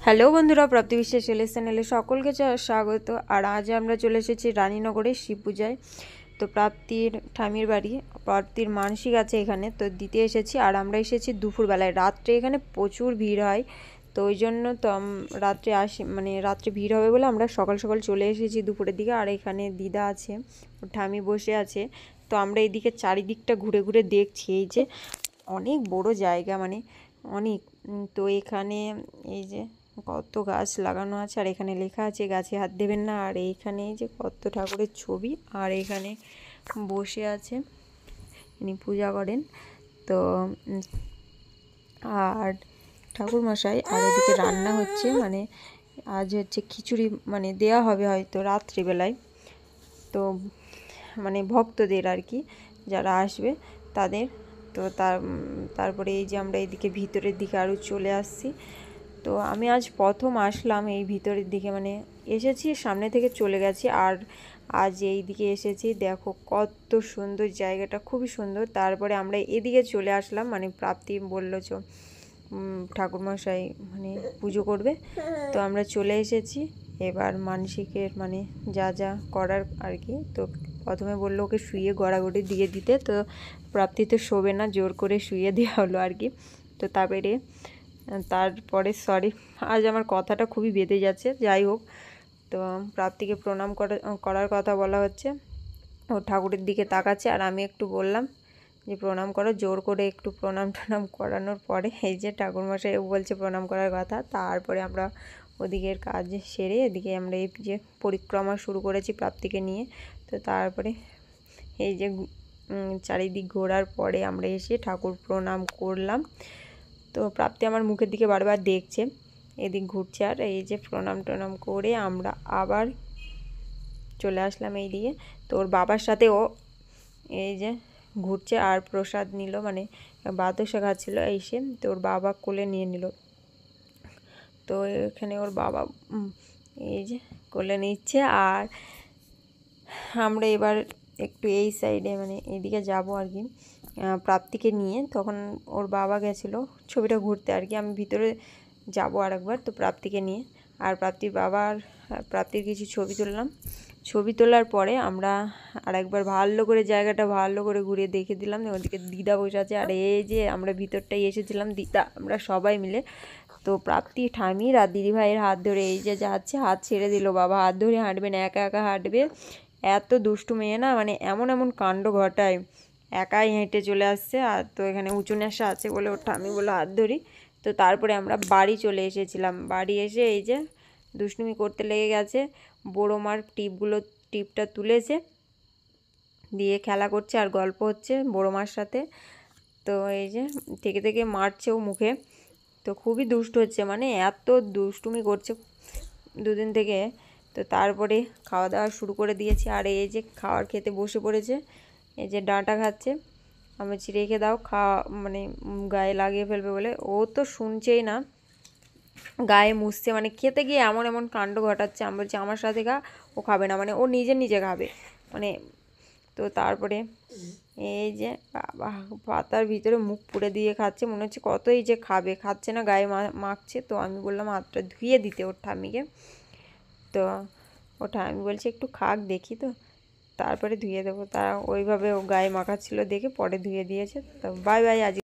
Hello বন্ধুরা, প্রাপ্তি বিশ্বাস ছেলে চ্যানেলে সকলকে স্বাগত। আর আজ আমরা চলে এসেছি রানীনগরে শিব পূজায়। তো প্রাপ্তির ঠামির বাড়ি, প্রাপ্তির মানসিক আছে এখানে, তো দিতে এসেছি। আর আমরা এসেছি দুপুরবেলায়, রাত্রে এখানে প্রচুর ভিড় হয়, তো ওই জন্য তো রাত্রে আসি, মানে রাত্রে ভিড় হবে বলে আমরা সকাল সকাল চলে এসেছি দুপুরের দিকে। আর এখানে দিদা আছে, ওর ঠামি বসে আছে। তো আমরা এইদিকে চারিদিকটা ঘুরে ঘুরে দেখছি। এই যে অনেক বড় জায়গা, মানে অনেক। তো এখানে এই যে কত গাছ লাগানো আছে, আর এখানে লেখা আছে গাছে হাত দেবেন না। আর এইখানে যে কত ঠাকুরের ছবি, আর এখানে বসে আছে, ইনি পূজা করেন। তো আর ঠাকুর মশাই, আর এদিকে রান্না হচ্ছে, মানে আজ হচ্ছে খিচুড়ি, মানে দেয়া হবে হয়তো রাত্রিবেলায়। তো মানে ভক্তদের আর কি, যারা আসবে তাদের। তো তারপরে এই যে আমরা এইদিকে ভিতরের দিকে আরও চলে আসছি। তো আমি আজ প্রথম আসলাম এই ভিতরের দিকে, মানে এসেছি সামনে থেকে চলে গেছি, আর আজ এই দিকে এসেছি। দেখো কত সুন্দর জায়গাটা, খুবই সুন্দর। তারপরে আমরা এদিকে চলে আসলাম, মানে প্রাপ্তি বললো ঠাকুরমশাই মানে পুজো করবে, তো আমরা চলে এসেছি। এবার মানসিকের মানে যা যা করার আর কি। তো প্রথমে বললো ওকে শুয়ে গড়াগড়ি দিয়ে দিতে, তো প্রাপ্তি তো শোবে না, জোর করে শুয়ে দেওয়া হলো আর কি। তো তারপরে সরি, আজ আমার কথাটা খুবই বেঁধে যাচ্ছে, যাই হোক। তো প্রাপ্তিকে প্রণাম করার কথা বলা হচ্ছে, ও ঠাকুরের দিকে তাকাচ্ছে, আর আমি একটু বললাম যে প্রণাম করো, জোর করে একটু প্রণাম টনাম করানোর পরে এই যে ঠাকুরমশাই বলছে প্রণাম করার কথা। তারপরে আমরা ওদিকের কাজ সেরে এদিকে আমরা এই যে পরিক্রমা শুরু করেছি প্রাপ্তিকে নিয়ে। তো তারপরে এই যে চারিদিক ঘোরার পরে আমরা এসে ঠাকুর প্রণাম করলাম। তো প্রাপ্তি আমার মুখের দিকে বারবার দেখছে, এদিক ঘুরছে। আর এই যে প্রণাম টনাম করে আমরা আবার চলে আসলাম এই দিকে। তো ওর বাবার সাথে ও এই যে ঘুরছে, আর প্রসাদ নিল, মানে বাতাসা খাচ্ছিলো এসে। তো ওর বাবা কোলে নিয়ে নিল। তো এখানে ওর বাবা এই যে কোলে নিচ্ছে। আর আমরা এবার একটু এই সাইডে, মানে এইদিকে যাব আর কি প্রাপ্তিকে নিয়ে। তখন ওর বাবা গেছিলো ছবিটা ঘুরতে আর কি, আমি ভিতরে যাব আরেকবার, তো প্রাপ্তিকে নিয়ে। আর প্রাপ্তির কিছু ছবি তুললাম। ছবি তোলার পরে আমরা আরেকবার ভালো করে জায়গাটা ভালো করে ঘুরিয়ে দেখে দিলাম। ওদিকে দিদা বসে আছে, আর এই যে আমরা ভিতরটাই এসেছিলাম দিদা আমরা সবাই মিলে। তো প্রাপ্তি ঠামির আর দিদিভাইয়ের হাত ধরে এই যে যাচ্ছে, হাত ছেড়ে দিল, বাবা হাত ধরে হাঁটবে না, একা একা হাঁটবে। এত দুষ্টু মেয়ে না, মানে এমন এমন কাণ্ড ঘটায়, একাই হেঁটে চলে আসছে। আর তো এখানে উঁচু নেশা আছে বলে ওর ঠামি বলে হাত ধরি। তো তারপরে আমরা বাড়ি চলে এসেছিলাম। বাড়ি এসে এই যে দুষ্টুমি করতে লেগে গেছে, বড়ো মার টিপটা তুলেছে, দিয়ে খেলা করছে আর গল্প হচ্ছে বড়ো মার সাথে। তো এই যে থেকে থেকে মারছেও মুখে। তো খুবই দুষ্টু হচ্ছে, মানে এত দুষ্টুমি করছে দুদিন থেকে। তো তারপরে খাওয়া দাওয়া শুরু করে দিয়েছি, আর এই যে খাওয়ার খেতে বসে পড়েছে। এই যে ডাঁটা খাচ্ছে, আমি রেখে দাও, মানে গায়ে লাগিয়ে ফেলবে বলে। ও তো শুনছেই না, গায়ে মুছছে, মানে খেতে গিয়ে এমন এমন কাণ্ড ঘটাচ্ছে। আমি বলছি আমার সাথে খা, ও খাবে না, মানে ও নিজে নিজে খাবে মানে। তো তারপরে এই যে বাবা পাতার ভিতরে মুখ পুড়ে দিয়ে খাচ্ছে, মনে হচ্ছে কতই যে খাবে, খাচ্ছে না, গায়ে মাখছে। তো আমি বললাম হাতটা ধুয়ে দিতে ওর ঠাম্মিকে। তো ওটা আমি বলছি একটু খাক দেখি, তো তারপরে ধুয়ে দেবো। তারা ওইভাবে ও গায়ে মাখাচ্ছিল দেখে পরে ধুয়ে দিয়েছে। তো বাই বাই। আজ